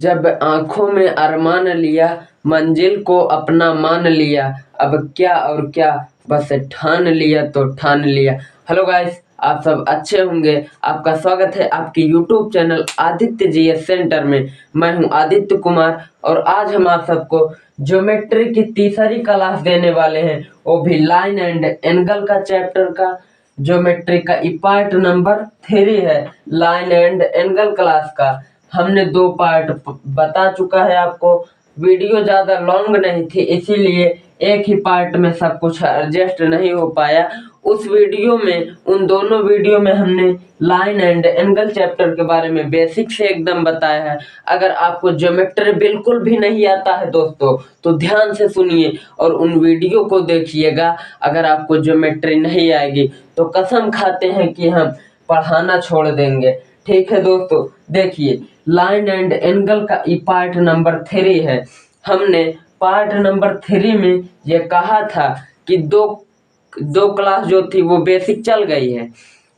जब आँखों में अरमान लिया, मंजिल को अपना मान लिया, अब क्या और क्या बस ठान लिया तो ठान लिया। हेलो गाइस, आप सब अच्छे होंगे। आपका स्वागत है आपके YouTube channel Aditya GS centre में। मैं हूं आदित्य कुमार और आज हम आप सबको ज्योमेट्री की तीसरी क्लास देने वाले हैं, वो भी लाइन एंड एंगल का चैप्टर का। ज्योमेट्री का पार्ट नंबर 3 है, लाइन एंड एंगल क्लास का। हमने 2 पार्ट बता चुका है आपको। वीडियो ज़्यादा लॉन्ग नहीं थी, इसीलिए एक ही पार्ट में सब कुछ एडजस्ट नहीं हो पाया। उस वीडियो में, उन दोनों वीडियो में हमने लाइन एंड एंगल चैप्टर के बारे में बेसिक से एकदम बताया है। अगर आपको ज्योमेट्री बिल्कुल भी नहीं आता है दोस्तों, तो ध्यान से सुनिए और उन वीडियो को देखिएगा। अगर आपको ज्योमेट्री नहीं आएगी तो कसम खाते हैं कि हम पढ़ाना छोड़ देंगे। ठीक है दोस्तों, देखिए लाइन एंड एंगल का पार्ट नंबर 3 है। हमने पार्ट नंबर 3 में ये कहा था कि दो क्लास जो थी वो बेसिक चल गई है।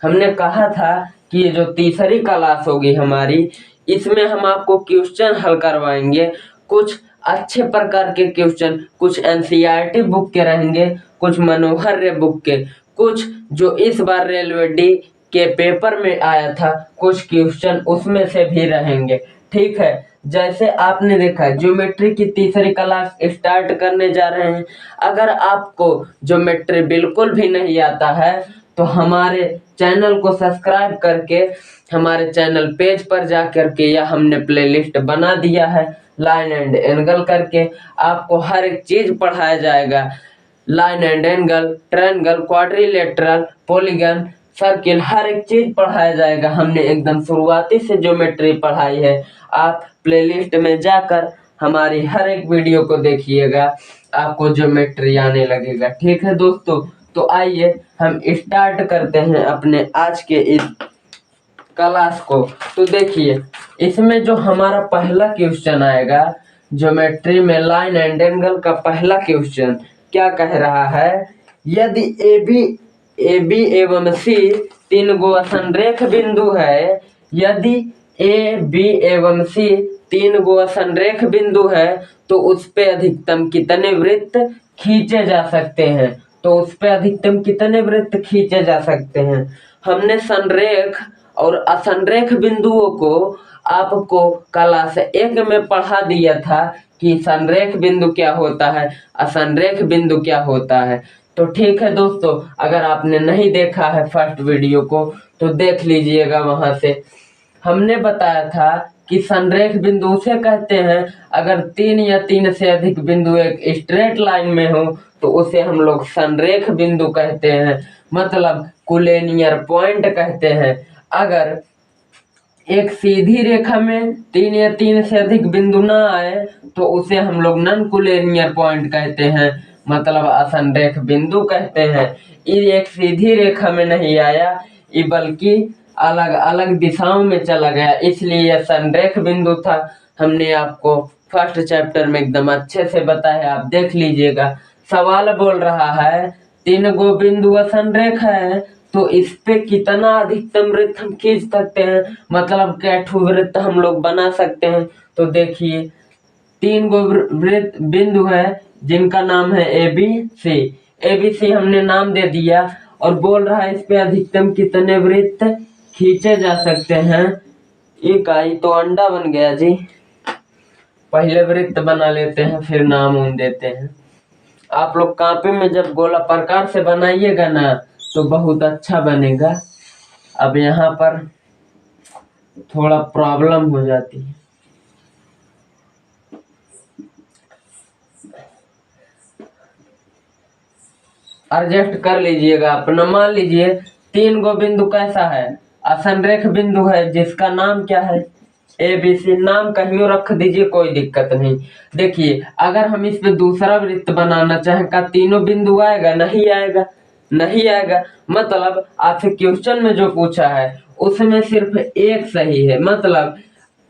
हमने कहा था कि ये जो तीसरी क्लास होगी हमारी, इसमें हम आपको क्वेश्चन हल करवाएंगे। कुछ अच्छे प्रकार के क्वेश्चन, कुछ एनसीईआरटी बुक के रहेंगे, कुछ मनोहर बुक के, कुछ जो इस बार रेलवे डी के पेपर में आया था, कुछ क्वेश्चन उसमें से भी रहेंगे। ठीक है, जैसे आपने देखा ज्योमेट्री की तीसरी क्लास स्टार्ट करने जा रहे हैं। अगर आपको ज्योमेट्री बिल्कुल भी नहीं आता है तो हमारे चैनल को सब्सक्राइब करके हमारे चैनल पेज पर जा करके, या हमने प्लेलिस्ट बना दिया है लाइन एंड एंगल करके, आपको हर एक चीज पढ़ाया जाएगा। Line and angle, triangle, quadrilateral, polygon, circle, हर एक चीज पढ़ाया जाएगा। हमने एकदम शुरुआती से ज्योमेट्री पढ़ाई है। आप प्लेलिस्ट में जाकर हमारी हर एक वीडियो को देखिएगा, आपको ज्योमेट्री आने लगेगा। ठीक है दोस्तों, तो आइए हम स्टार्ट करते हैं अपने आज के इस क्लास को। तो देखिए, इसमें जो हमारा पहला क्वेश्चन आएगा ज्योमेट्री में, लाइन एंड एंगल का पहला क्वेश्चन क्या कह रहा है? यदि ए बी एवं सी 3 गो असंरेख बिंदु है, यदि ए बी एवं सी 3 गो असंरेख बिंदु है, तो उस पे अधिकतम कितने वृत्त खींचे जा सकते हैं? तो उस पे अधिकतम कितने वृत्त खींचे जा सकते हैं? हमने संरेख और असंरेख बिंदुओं को आपको क्लास 1 में पढ़ा दिया था कि संरेख बिंदु क्या होता है, असंरेख बिंदु क्या होता है। तो ठीक है दोस्तों, अगर आपने नहीं देखा है फर्स्ट वीडियो को तो देख लीजिएगा वहां से। हमने बताया था कि संरेख बिंदु उसे कहते हैं अगर 3 या 3 से अधिक बिंदु एक स्ट्रेट लाइन में हो तो उसे हम लोग संरेख बिंदु कहते हैं, मतलब कोलिनियर पॉइंट कहते हैं। अगर एक सीधी रेखा में 3 या 3 से अधिक बिंदु ना आए तो उसे हम लोग नॉन कोलिनियर पॉइंट कहते हैं, मतलब असंरेख बिंदु कहते हैं। ये एक सीधी रेखा में नहीं आया, ये बल्कि अलग अलग दिशाओं में चला गया, इसलिए यह संरेख बिंदु था। हमने आपको फर्स्ट चैप्टर में एकदम अच्छे से बताया, आप देख लीजिएगा। सवाल बोल रहा है 3 गो बिंदु असंरेख है, तो इस पे कितना अधिकतम वृत्त हम खींच सकते हैं, मतलब कैठू वृत्त हम लोग बना सकते हैं। तो देखिए 3 गो वृत्त बिंदु है जिनका नाम है ए बी सी हमने नाम दे दिया, और बोल रहा है इस पे अधिकतम कितने वृत्त खींचे जा सकते हैं। इकाई तो अंडा बन गया जी, पहले वृत्त बना लेते हैं फिर नाम उन देते हैं। आप लोग कॉपी में जब गोला प्रकार से बनाइएगा ना तो बहुत अच्छा बनेगा। अब यहाँ पर थोड़ा प्रॉब्लम हो जाती है। एडजस्ट कर लीजिएगा अपना। मान लीजिए 3 गो बिंदु कैसा है, असंरेख बिंदु है, जिसका नाम क्या है ए बी सी। नाम कहीं रख दीजिए, कोई दिक्कत नहीं। देखिए अगर हम इस पे दूसरा वृत्त बनाना चाहें, का तीनों बिंदु आएगा? नहीं आएगा, नहीं आएगा। मतलब आपसे क्वेश्चन में जो पूछा है उसमें सिर्फ एक सही है, मतलब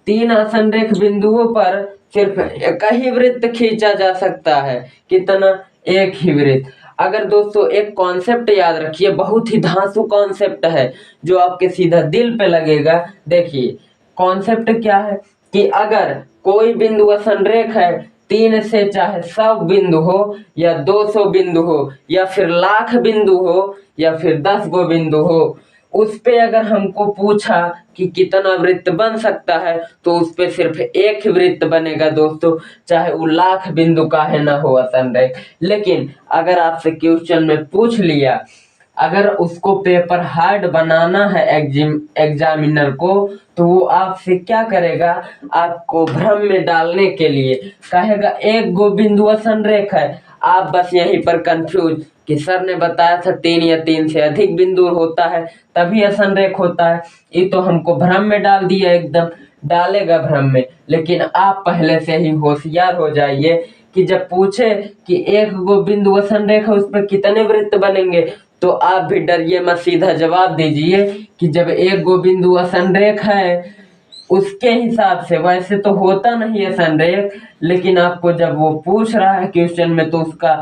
3 असंरेख बिंदुओं पर सिर्फ एक ही वृत्त खींचा जा सकता है। कितना? एक ही वृत्त। अगर दोस्तों एक कॉन्सेप्ट याद रखिए, बहुत ही धांसू कॉन्सेप्ट है जो आपके सीधा दिल पे लगेगा। देखिए कॉन्सेप्ट क्या है कि अगर कोई बिंदु असंरेख है, 3 से चाहे 100 बिंदु हो या 200 बिंदु हो या फिर लाख बिंदु हो या फिर 10 गो बिंदु हो, उस पे अगर हमको पूछा कि कितना वृत्त बन सकता है तो उस पे सिर्फ एक ही वृत्त बनेगा दोस्तों, चाहे वो लाख बिंदु का है ना हो असंरेख। लेकिन अगर आपसे क्वेश्चन में पूछ लिया, अगर उसको पेपर हार्ड बनाना है एग्जामिनर को, तो वो आपसे क्या करेगा, आपको भ्रम में डालने के लिए कहेगा एक गो बिंदु असंरेख है। आप बस यहीं पर कंफ्यूज कि सर ने बताया था 3 या 3 से अधिक बिंदु होता है तभी असंरेख होता है, ये तो हमको भ्रम में डाल दिया, एकदम डालेगा भ्रम में। लेकिन आप पहले से ही होशियार हो जाइए कि जब पूछे कि एक गो बिंदु असंरेख है उस पर कितने वृत्त बनेंगे, तो आप भी डरिए मत, सीधा जवाब दीजिए कि जब एक गो बिंदु असंरेख है उसके हिसाब से, वैसे तो होता नहीं है असंरेख, लेकिन आपको जब वो पूछ रहा है क्वेश्चन में तो उसका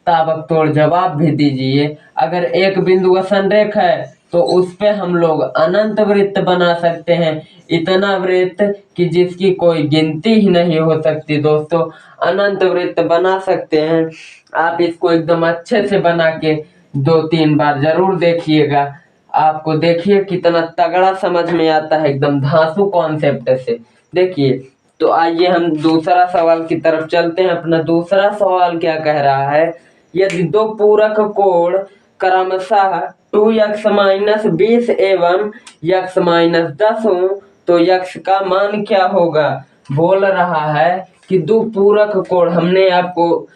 ताबकतोड़ जवाब भी दीजिए। अगर एक बिंदु असंरेख है तो उस पे हम लोग अनंत वृत्त बना सकते हैं, इतना वृत्त कि जिसकी कोई गिनती ही नहीं हो सकती दोस्तों, अनंत वृत्त बना सकते हैं। आप इसको एकदम अच्छे से बना के 2-3 बार जरूर देखिएगा, आपको देखिए कितना तगड़ा समझ में आता है, एकदम धांसू कॉन्सेप्ट से। देखिए, तो आइए हम दूसरा सवाल की तरफ चलते हैं। अपना दूसरा सवाल क्या कह रहा है, यदि दो पूरक कोण क्रमशः 2x-20 एवं x-10 हो तो x का मान क्या होगा। बोल रहा है कि दो पूरक कोण, हमने आपको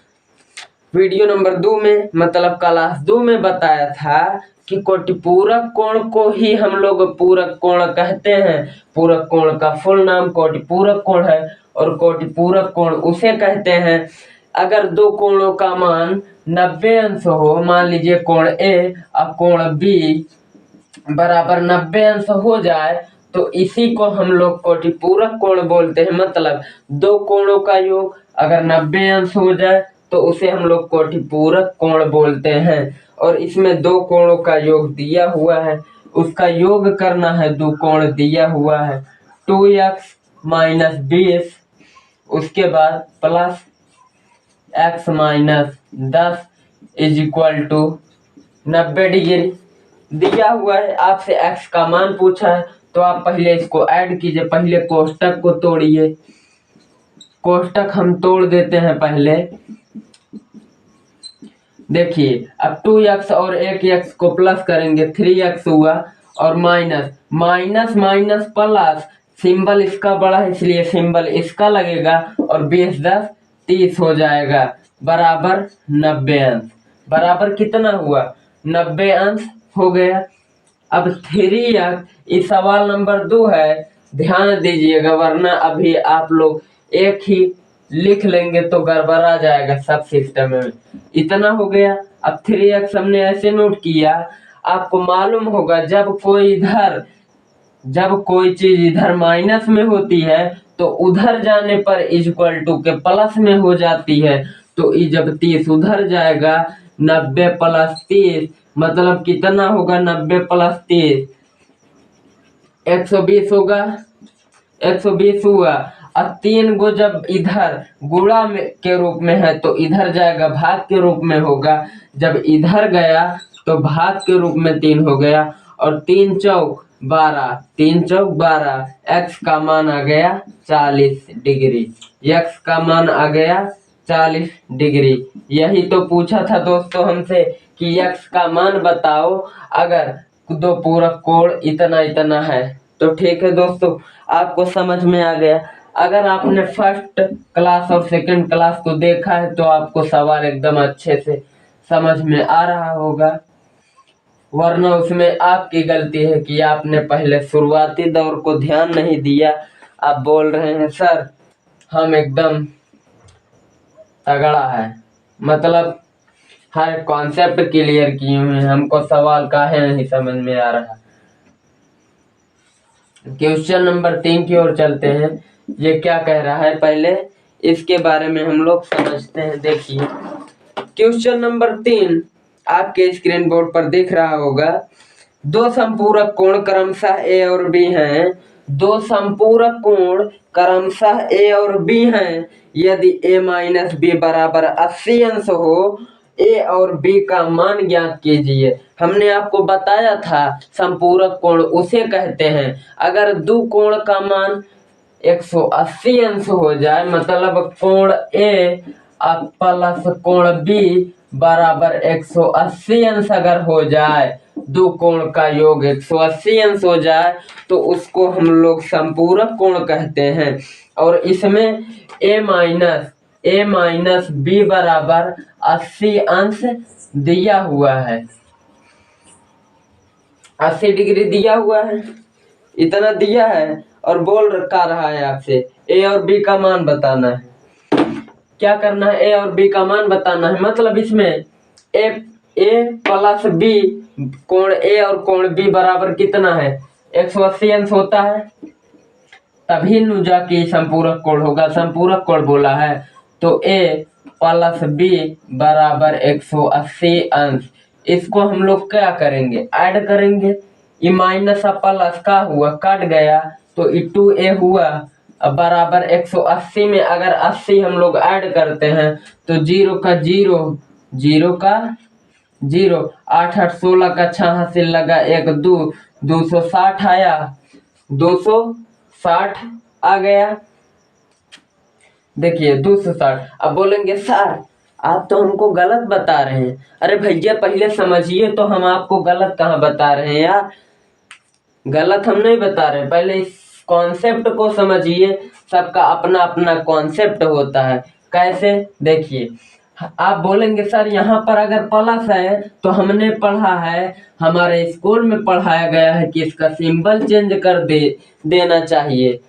वीडियो नंबर 2 में मतलब क्लास 2 में बताया था कि कोटिपूरक कोण को ही हम लोग पूरक कोण कहते हैं। पूरक कोण का फुल नाम कोटिपूरक कोण है और कोटिपूरक कोण उसे कहते हैं अगर दो कोणों का मान 90 अंश हो, मान लीजिए कोण ए और कोण बी बराबर 90 अंश हो जाए तो इसी को हम लोग कोटिपूरक कोण बोलते हैं। मतलब दो कोणों का योग अगर 90 अंश हो जाए तो उसे हम लोग कोटिपूरक कोण बोलते हैं। और इसमें दो कोणों का योग दिया हुआ है, उसका योग करना है, दो कोण दिया हुआ है 2x-20, उसके बाद plus x-10 is equal to 90 degree दिया हुआ है। आपसे x का मान पूछा है तो आप पहले इसको ऐड कीजिए, पहले कोष्टक को तोड़िए। कोष्टक हम तोड़ देते हैं पहले। देखिए अब 2x और एक x को प्लस करेंगे 3x हुआ और माइनस माइनस प्लस, सिंबल इसका बड़ा है इसलिए सिंबल इसका लगेगा और 20-10 30 हो जाएगा बराबर 90 अंश। बराबर कितना हुआ, 90 अंश हो गया। अब 3x, इस सवाल नंबर 2 है, ध्यान दीजिएगा वरना अभी आप लोग एक ही लिख लेंगे तो गड़बड़ा जाएगा सब सिस्टम में। इतना हो गया। अब 3x हमने ऐसे नोट किया, आपको मालूम होगा जब कोई चीज इधर माइनस में होती है तो उधर जाने पर इक्वल टू के प्लस में हो जाती है। तो जब 30 उधर जाएगा 90 + 30 मतलब कितना होगा, 90 + 30 120 होगा। 120 हुआ। अब 3 गो जब इधर गुणा में के रूप में है तो इधर जाएगा भाग के रूप में होगा, जब इधर गया तो भाग के रूप में 3 हो गया और 3 चौक 12, x का मान आ गया 40 डिग्री, x का मान आ गया 40 डिग्री। यही तो पूछा था दोस्तों हमसे कि x का मान बताओ अगर दो पूरक कोण इतना इतना है। तो ठीक है दोस्तों, आपको समझ में आ गया। अगर आपने फर्स्ट क्लास और सेकंड क्लास को देखा है तो आपको सवाल एकदम अच्छे से समझ में आ रहा होगा, वरना उसमें आपकी गलती है कि आपने पहले शुरुआती दौर को ध्यान नहीं दिया। आप बोल रहे हैं सर हम एकदम तगड़ा है, मतलब हर कॉन्सेप्ट क्लियर किए हुए हैं, हमको सवाल काहे नहीं समझ में आ रहा। क्वेश्चन नंबर 3 की ओर चलते हैं। ये क्या कह रहा है पहले इसके बारे में हम लोग समझते हैं। देखिए क्वेश्चन नंबर 3 आपके स्क्रीन बोर्ड पर दिख रहा होगा। दो संपूरक कोण क्रमशः ए और बी हैं। दो संपूरक कोण क्रमशः a और b हैं। यदि a माइनस b बराबर 80 अंश हो, a और b का मान ज्ञात कीजिए। हमने आपको बताया था संपूरक कोण उसे कहते हैं। अगर दो कोण का मान 180 अंश हो जाए, मतलब कोण A प्लस कोण B बराबर 180 अंश अगर हो जाए, दो कोण का योग 180 अंश हो जाए, तो उसको हम लोग संपूरक कोण कहते हैं। और इसमें a माइनस b बराबर 80 अंश दिया हुआ है, 80 डिग्री दिया हुआ है, इतना दिया है। और बोल रहा है आपसे a और b का मान बताना है। क्या करना है? a और b का मान बताना है। मतलब इसमें a प्लस b, कोण a और कोण b बराबर कितना है? 180 अंश होता है, तभी नु जाके संपूरक कोण होगा। संपूरक कोण बोला है तो a प्लस b बराबर 180 अंश। इसको हम लोग क्या करेंगे? ऐड करेंगे। ये माइनस प्लस का हुआ, कट गया तो 2a हुआ बराबर 180 में अगर 80 हम लोग ऐड करते हैं तो 0 का 0, 0 का 0, 8 8 16 का 6 हासिल लगा 1 2, 260 आया, 260 आ गया। देखिए 260। अब बोलेंगे सर आप तो हमको गलत बता रहे हैं। अरे भैया पहले समझिए तो, हम आपको गलत कहाँ बता रहे हैं यार। गलत हम नहीं बता रहे, पहले इस कॉन्सेप्ट को समझिए। सबका अपना अपना कॉन्सेप्ट होता है। कैसे? देखिए आप बोलेंगे सर यहाँ पर अगर प्लस है तो हमने पढ़ा है, हमारे स्कूल में पढ़ाया गया है कि इसका सिंबल चेंज कर देना चाहिए।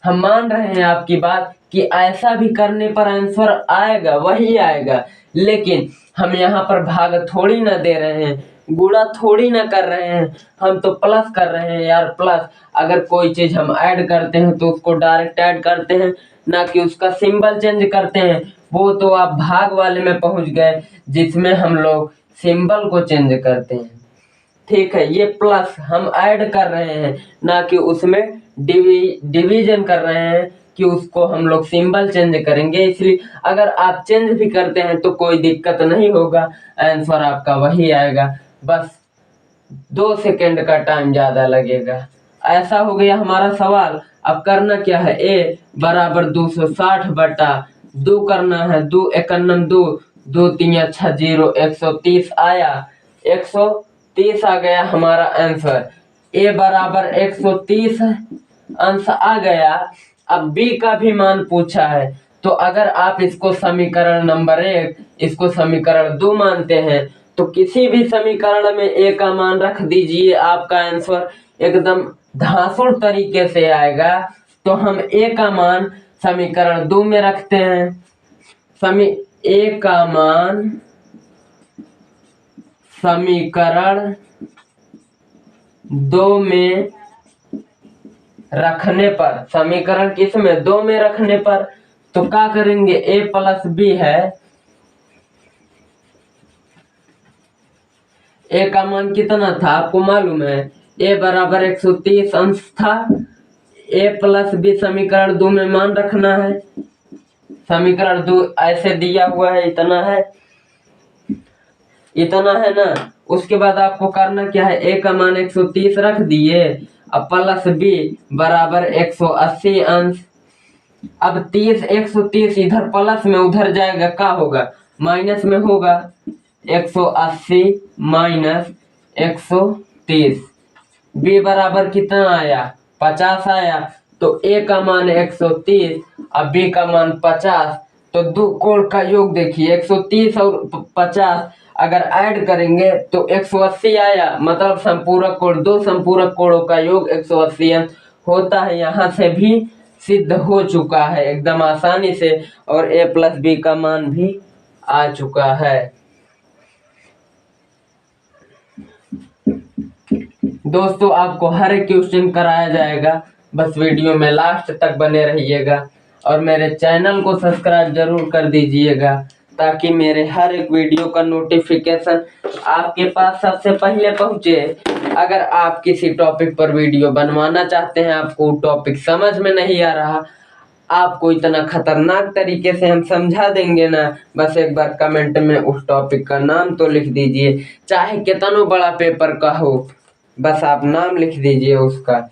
हम मान रहे हैं आपकी बात कि ऐसा भी करने पर आंसर आएगा, वही आएगा, लेकिन हम यहाँ पर भाग थोड़ी ना दे रहे हैं, गुणा थोड़ी ना कर रहे हैं, हम तो प्लस कर रहे हैं यार। प्लस अगर कोई चीज हम ऐड करते हैं तो उसको डायरेक्ट ऐड करते हैं, ना कि उसका सिंबल चेंज करते हैं। वो तो आप भाग वाले में पहुंच गए जिसमें हम लोग सिंबल को चेंज करते हैं। ठीक है, ये प्लस हम ऐड कर रहे हैं, ना कि उसमें डिवीजन कर रहे हैं कि उसको हम लोग सिंबल चेंज करेंगे। इसलिए अगर आप चेंज भी करते हैं तो कोई दिक्कत नहीं होगा, आंसर आपका वही आएगा। बस 2 सेकंड का टाइम ज्यादा लगेगा। ऐसा हो गया हमारा सवाल। अब करना क्या है? a बराबर 260 बटा 2 करना है। 2 51 2, 2 3 6 0, 130 आया, 130 आ गया हमारा आंसर। a बराबर 130 अंश आ गया। अब b का भी मान पूछा है, तो अगर आप इसको समीकरण नंबर 1, इसको समीकरण 2 मानते हैं तो किसी भी समीकरण में a का मान रख दीजिए, आपका आंसर एकदम धांसुड़ तरीके से आएगा। तो हम a का मान समीकरण 2 में रखते हैं। a का मान समीकरण 2 में रखने पर, समीकरण किस में? 2 में रखने पर तो क्या करेंगे? a प्लस b है, a का मान कितना था आपको मालूम है? a बराबर 130 अंश था। a प्लस b समीकरण 2 में मान रखना है। समीकरण 2 ऐसे दिया हुआ है, इतना है, इतना है ना। उसके बाद आपको करना क्या है? a का मान 130 रख दिए, अब प्लस b बराबर 180 अंश। अब 30 130 इधर प्लस में उधर जाएगा, क्या होगा? माइनस में होगा। 180 माइनस 130, b बराबर कितना आया? 50 आया। तो a का मान 130 और b का मान 50, तो दो कोण का योग देखिए, 130 और 50 अगर ऐड करेंगे तो 180 आया। मतलब संपूरक कोण, दो संपूरक कोणों का योग 180 होता है। यहाँ से भी सिद्ध हो चुका है एकदम आसानी से, और a प्लस b का मान भी आ चुका है। दोस्तों आपको हर एक क्वेश्चन कराया जाएगा, बस वीडियो में लास्ट तक बने रहिएगा और मेरे चैनल को सब्सक्राइब जरूर कर दीजिएगा, ताकि मेरे हर एक वीडियो का नोटिफिकेशन आपके पास सबसे पहले पहुंचे। अगर आप किसी टॉपिक पर वीडियो बनवाना चाहते हैं, आपको टॉपिक समझ में नहीं आ रहा, आपको इतना खतरनाक तरीके से हम समझा देंगे ना, बस एक बार कमेंट में उस टॉपिक का नाम तो लिख दीजिए, चाहे कितना बड़ा पेपर का हो, बस आप नाम लिख दीजिए उसका।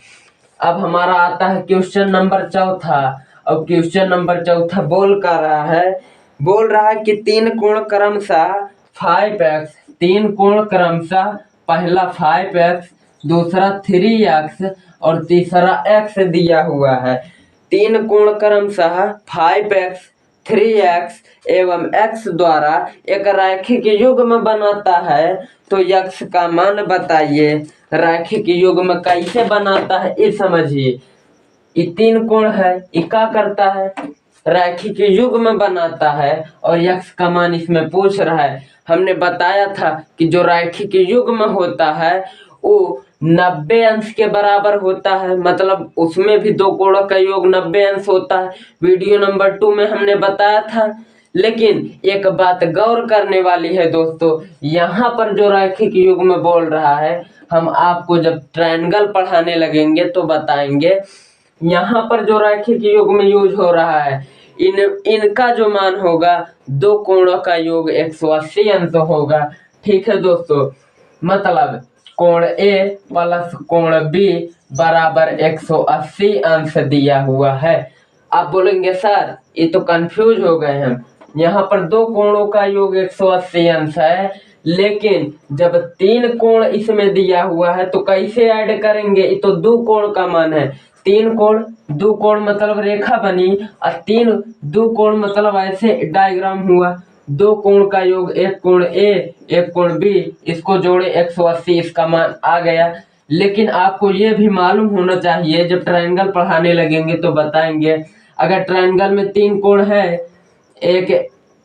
अब हमारा आता है क्वेश्चन नंबर चौथा। अब क्वेश्चन नंबर चौथा बोल रहा है कि तीन कोण क्रमशः 5x, तीन कोण क्रमशः पहला 5x, दूसरा 3x और तीसरा x दिया हुआ है। तीन कोण क्रमशः 5x, 3x एवं x द्वारा एक रैखिक युग्म बनाता है, तो x का मान बताइए। रैखिक युग्म कैसे बनाता है ये समझिए। ये तीन कोण है, ये क्या करता है, रैखिक युग्म बनाता है और x का मान इसमें पूछ रहा है। हमने बताया था कि जो रैखिक युग्म होता है वो 90 अंश के बराबर होता है, मतलब उसमें भी दो कोणों का योग 90 अंश होता है। वीडियो नंबर 2 में हमने बताया था। लेकिन एक बात गौर करने वाली है दोस्तों, यहाँ पर जो रैखिक युग्म बोल रहा है, हम आपको जब ट्रायंगल पढ़ाने लगेंगे तो बताएंगे। यहाँ पर जो रैखिक युग्म यूज हो रहा है, इनका जो मान होगा दो कोणों का योग 180 अंश होगा। ठीक है दोस्तों, मतलब कोण ए प्लस कोण बी बराबर 180 अंश दिया हुआ है। आप बोलेंगे सर ये तो कंफ्यूज हो गए हम, यहाँ पर दो कोणों का योग 180 अंश है, लेकिन जब तीन कोण इसमें दिया हुआ है तो कैसे ऐड करेंगे, ये तो दो कोण का मान है। तीन कोण, दो कोण मतलब रेखा बनी, और तीन दो कोण मतलब ऐसे डायग्राम हुआ। दो कोण का योग, एक कोण ए एक कोण बी, इसको जोड़े 180, इसका मान आ गया। लेकिन आपको ये भी मालूम होना चाहिए, जब ट्रायंगल पढ़ाने लगेंगे तो बताएंगे। अगर ट्रायंगल में तीन कोण है, एक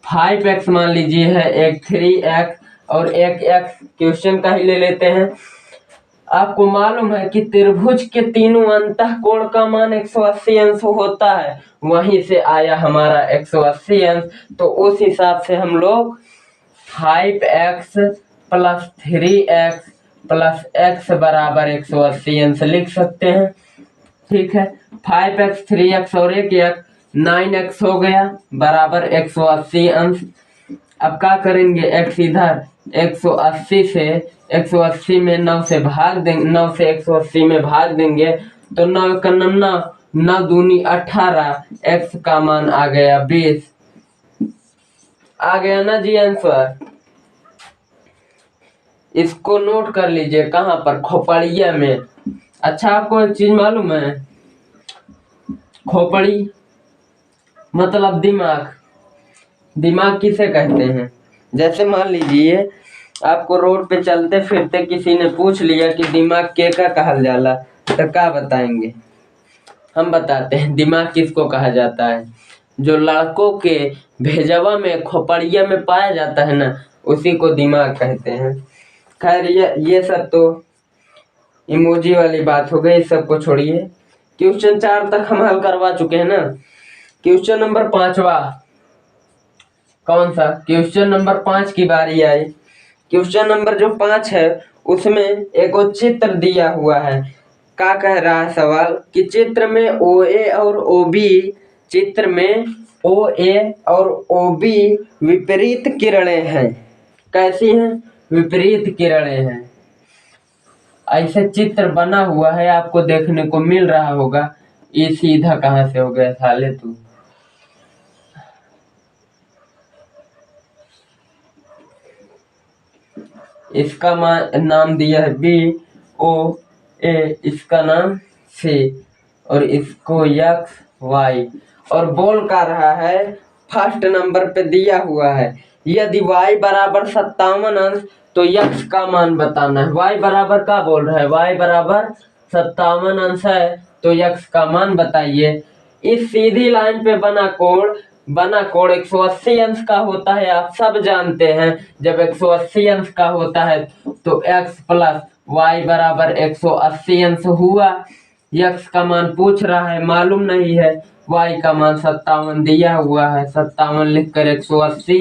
5x मान लीजिए है, एक 3x और एक x, क्वेश्चन का ही ले लेते हैं। आपको मालूम है कि त्रिभुज के तीनों अंतः कोण का मान 180 अंश होता है, वहीं से आया हमारा 180 अंश। तो उस हिसाब से हम लोग 5x plus 3x plus x बराबर 180 अंश लिख सकते हैं। ठीक है, 5x 3x और एक 9x हो गया बराबर 180 अंश। अब क्या करेंगे, x इधर 180 से 180 में 9 से भाग देंगे, 9 से 180 में भाग देंगे तो 9 का 9, 9 दूनी 18, x का मान आ गया 20। आ गया ना जी आंसर। इसको नोट कर लीजिए, कहाँ पर, खोपड़िया में। अच्छा, आपको एक चीज मालूम है, खोपड़ी मतलब दिमाग। दिमाग किसे कहते हैं? जैसे मान लीजिए आपको रोड पे चलते फिरते किसी ने पूछ लिया कि दिमाग के का कहल जाला, तो क्या बताएंगे? हम बताते हैं दिमाग किसको कहा जाता है, जो लड़कों के भेजवा में खोपड़िया में पाया जाता है ना, उसी को दिमाग कहते हैं। खैर ये सब तो इमोजी वाली बात हो गई, सबको छोड़िए। क्वेश्चन 4 तक हम हल करवा चुके हैं ना। क्वेश्चन नंबर 5वां कौन सा? क्वेश्चन नंबर 5 की बारी आई। क्वेश्चन नंबर जो 5 है उसमें एक चित्र दिया हुआ है। क्या कह रहा है सवाल कि चित्र में OA और OB, चित्र में OA और OB विपरीत किरणें हैं। कैसी हैं? विपरीत किरणें हैं। ऐसे चित्र बना हुआ है, आपको देखने को मिल रहा होगा। ये सीधा कहाँ से हो गया साले तू? इसका नाम दिया है BOA, इसका नाम C और इसको X Y। और बोल का रहा है, फर्स्ट नंबर पे दिया हुआ है, यदि y बराबर 57 अंश तो x का मान बताना है। y बराबर क्या बोल रहा है? y बराबर 57 अंश है तो x का मान बताइए। इस सीधी लाइन पे बना कोण 180 अंश का होता है, आप सब जानते हैं। जब 180 अंश का होता है तो x प्लस y बराबर 180 अंश हुआ। x का मान पूछ रहा है, मालूम नहीं है। y का मान 57 दिया हुआ है, 57 लिखकर 180।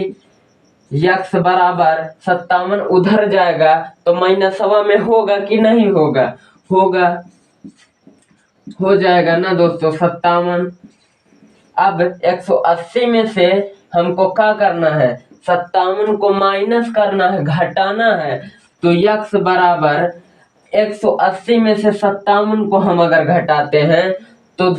x बराबर 57 उधर जाएगा तो -1 में होगा कि नहीं होगा? होगा, हो जाएगा ना दोस्तों 57। अब 180 में से हमको क्या करना है, 57 को माइनस करना है, घटाना है। तो यक्स बराबर 180 में से 57 को हम अगर घटाते हैं तो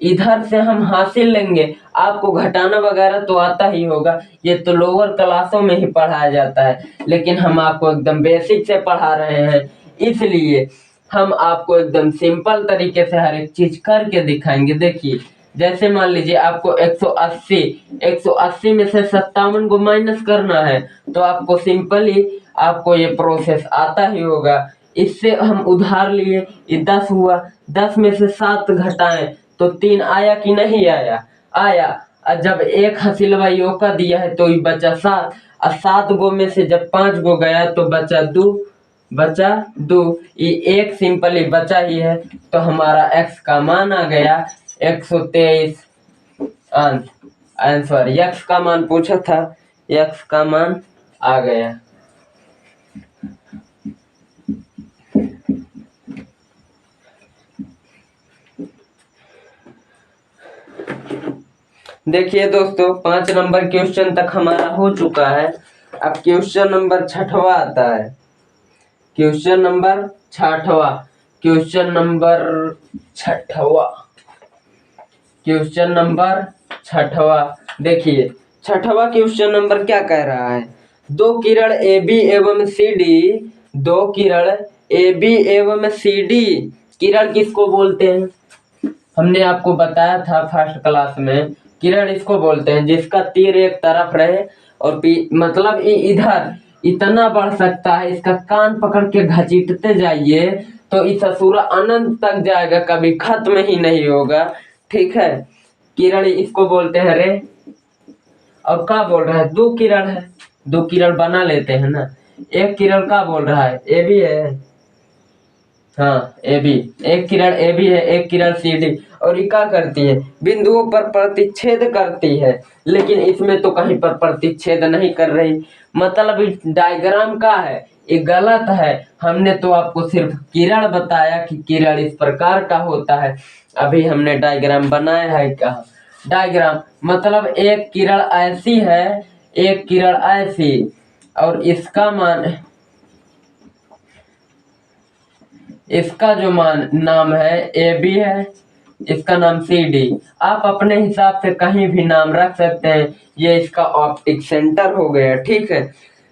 इधर से हम हासिल लेंगे। आपको घटाना वगैरह तो आता ही होगा, ये तो लोअर क्लासों में ही पढ़ाया जाता है, लेकिन हम आपको एकदम बेसिक से पढ़ा रहे हैं, इसलिए हम आपको एकदम सिंपल तरीके से हर एक चीज करके दिखाएंगे। देखिए, जैसे मान लीजिए आपको 180 में से 57 को माइनस करना है, तो आपको सिंपली आपको ये प्रोसेस आता ही होगा। इससे हम उधार लिए, ये 10 हुआ, 10 में से 7 घटाएं तो 3 आया कि नहीं आया, आया। और जब एक हसीलवा योग का दिया है तो ये बचा 7, और 7 गो में से जब 5 गो गया तो बचा 2, ये एक सिंपली बचा ही है। तो हमारा x का मान आ गया 123 आंसर। x का मान पूछा था, x का मान आ गया। देखिए दोस्तों, 5 नंबर क्वेश्चन तक हमारा हो चुका है। अब क्वेश्चन नंबर 6वां आता है। क्वेश्चन नंबर 6वां, क्वेश्चन नंबर 6वां। देखिए, 6वां क्वेश्चन नंबर क्या कह रहा है, दो किरण AB एवं CD, दो किरण AB एवं CD, किरण किसको बोलते हैं, हमने आपको बताया था फर्स्ट क्लास में, किरण इसको बोलते हैं जिसका तीर एक तरफ रहे और मतलब इधर इतना बढ़ सकता है, इसका कान पकड़ के घसीटते जाइए तो इस असुरा अनंत तक जाएगा, कभी खत्म ही नहीं होगा। ठीक है, किरण इसको बोलते हैं रे। और क्या बोल रहा है, दो किरण है, दो किरण बना लेते हैं ना। एक किरण क्या बोल रहा है, ए बी है, हाँ ए बी, एक किरण ए बी है, एक किरण सी डी, और ये क्या करती है, बिंदुओं पर प्रतिच्छेद करती है, लेकिन इसमें तो कहीं पर प्रतिच्छेद नहीं कर रही। मतलब डायग्राम का है, ये गलत है। हमने तो आपको सिर्फ किरण बताया कि किरण इस प्रकार का होता है, अभी हमने डायग्राम बनाया है। कहा डायग्राम मतलब एक किरण ऐसी है, एक किरण ऐसी, और इसका मान, इसका जो नाम है ए बी है, इसका नाम सी डी। आप अपने हिसाब से कहीं भी नाम रख सकते हैं, ये इसका ऑप्टिक सेंटर हो गया। ठीक है,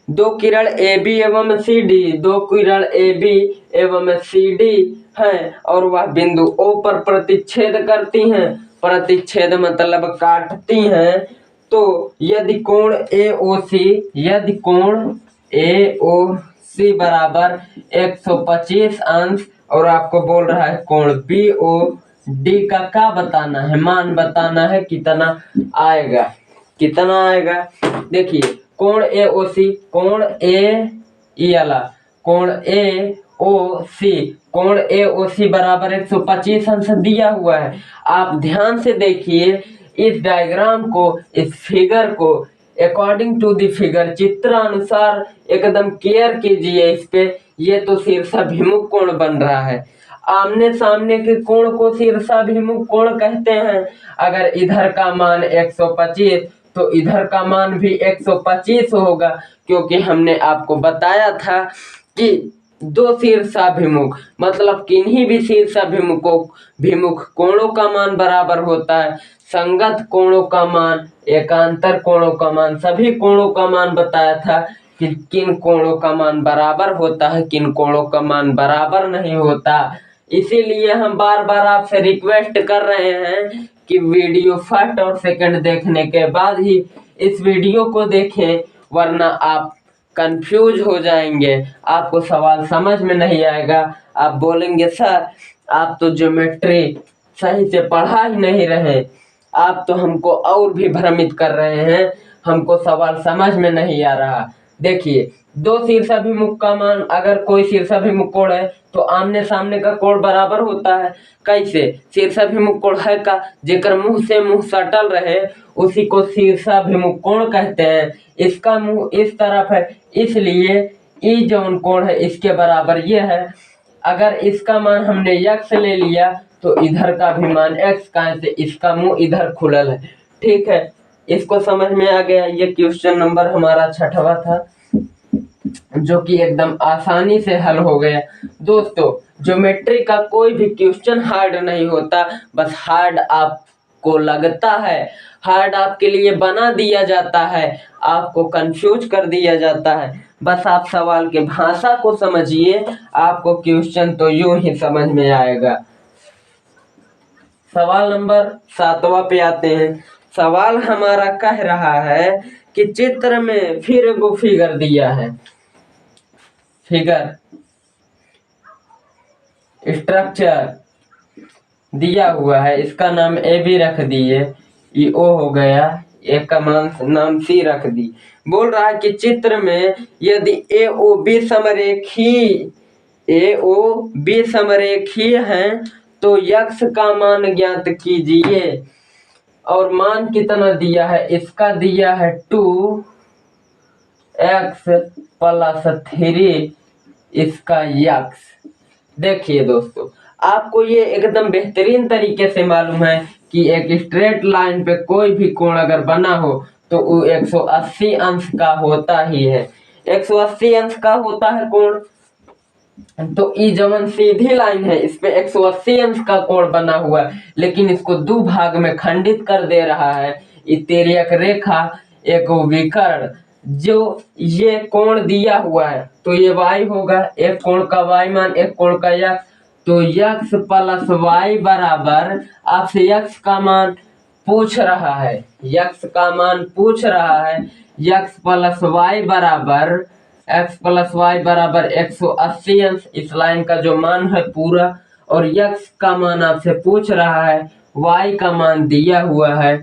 दो किरण ए बी एवं सी डी, दो किरण ए बी एवं सी डी हैं और वह बिंदु ओ पर प्रतिच्छेद करती हैं। प्रतिच्छेद मतलब काटती हैं। तो यदि कोण ए ओ सी, यदि कोण ए ओ सी बराबर 125 अंश, और आपको बोल रहा है कोण बी ओ डी का क्या बताना है, मान बताना है, कितना आएगा, कितना आएगा। देखिए, कोण ए ओ सी, कोण ए वाला, कोण ए ओ सी, कोण ए ओ सी बराबर 125 अंश दिया हुआ है। आप ध्यान से देखिए इस डायग्राम को, इस फिगर को, अकॉर्डिंग टू द फिगर, चित्रानुसार एकदम केयर कीजिए इस पे। ये तो शीर्षाभिमुख कोण बन रहा है, आमने सामने के कोण को शीर्षाभिमुख कोण कहते हैं। अगर इधर का मान 125 तो इधर का मान भी 125 होगा, क्योंकि हमने आपको बताया था कि दो शीर्षाभिमुख मतलब किन्हीं भी शीर्षाभिमुख कोणों का मान बराबर होता है। संगत कोणों का मान, एकांतर कोणों का मान, सभी कोणों का मान बताया था कि किन कोणों का मान बराबर होता है, किन कोणों का मान बराबर नहीं होता। इसीलिए हम बार बार आपसे रिक्वेस्ट कर रहे हैं कि वीडियो फर्स्ट और सेकंड देखने के बाद ही इस वीडियो को देखें, वरना आप कंफ्यूज हो जाएंगे, आपको सवाल समझ में नहीं आएगा। आप बोलेंगे सर आप तो ज्योमेट्री सही से पढ़ा ही नहीं रहे, आप तो हमको और भी भ्रमित कर रहे हैं, हमको सवाल समझ में नहीं आ रहा। देखिए, दो शीर्षाभिमुख का मान, अगर कोई शीर्षाभिमुख कोण है तो आमने सामने का कोण बराबर होता है। कैसे, शीर्षाभिमुख कोण है का जेकर मुंह से मुंह सटल रहे उसी को शीर्षाभिमुख कोण कहते हैं। इसका मुंह इस तरफ है, इसलिए ई जौन कोण है इसके बराबर ये है। अगर इसका मान हमने यक्स ले लिया तो इधर का भी मान x का है, इसका मुंह इधर खुलल है। ठीक है, इसको समझ में आ गया। ये क्वेश्चन नंबर हमारा 6वां था, जो कि एकदम आसानी से हल हो गया। दोस्तों, ज्योमेट्री का कोई भी क्वेश्चन हार्ड नहीं होता, बस हार्ड आपको लगता है, हार्ड आपके लिए बना दिया जाता है, आपको कंफ्यूज कर दिया जाता है। बस आप सवाल के भाषा को समझिए, आपको क्वेश्चन तो यूं ही समझ में आएगा। सवाल नंबर 7वां पे आते हैं। सवाल हमारा कह रहा है कि चित्र में फिर वो फिगर दिया है, फिगर स्ट्रक्चर दिया हुआ है, इसका नाम ए बी रख दिए, ये ओ हो गया, ए का नाम सी रख दी। बोल रहा है कि चित्र में यदि ए ओ बी समरेखीय हैं तो यक्स का मान ज्ञात कीजिए। और मान कितना दिया है, इसका दिया है 2x + 3 इसका यक्स। देखिए दोस्तों, आपको ये एकदम बेहतरीन तरीके से मालूम है कि एक स्ट्रेट लाइन पे कोई भी कोण अगर बना हो तो वो 180 अंश का होता ही है। 180 अंश का होता है कोण। तो ये जवन सीधी लाइन है, इस पे 180 अंश का कोण बना हुआ है, लेकिन इसको दो भाग में खंडित कर दे रहा है। ये तिर्यक रेखा एक विकर्ण, जो ये कोण दिया हुआ है तो ये y होगा, एक कोण का y मान, एक कोण का x, तो x + y बराबर, आपसे x का मान पूछ रहा है, x का मान पूछ रहा है, x + y बराबर 180 अंश, इस लाइन का जो मान है पूरा, और x का मान आपसे पूछ रहा है, y का मान दिया हुआ है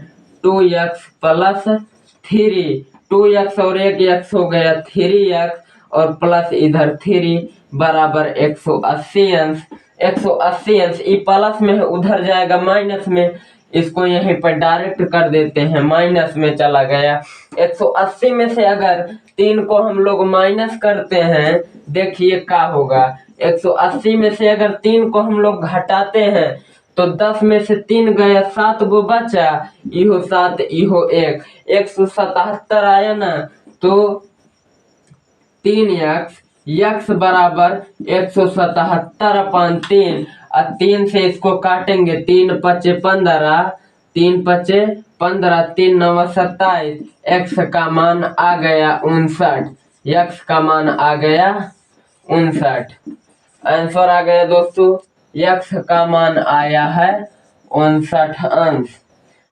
2x + 3, 2x और एक x हो गया 3x, और प्लस इधर 3 बराबर 180 अंश। 180 अंश ये प्लस में है, उधर जाएगा माइनस में, इसको यहीं पर डायरेक्ट कर देते हैं, माइनस में चला गया। 180 में से अगर 3 को हम लोग माइनस करते हैं, देखिए क्या होगा। 180 में से अगर 3 को हम लोग घटाते हैं तो 10 में से 3 गया, 7 गो बचा, इहो 7 इहो 1, 177 आया ना। तो 3x, x बराबर 177/3, और 3 से इसको काटेंगे, 3 × 5 = 15, 3 × 5 = 15, 3 × 9 = 27, x का मान आ गया 59, x का मान आ गया 59। आंसर आ गया दोस्तों, x का मान आया है 59 अंश।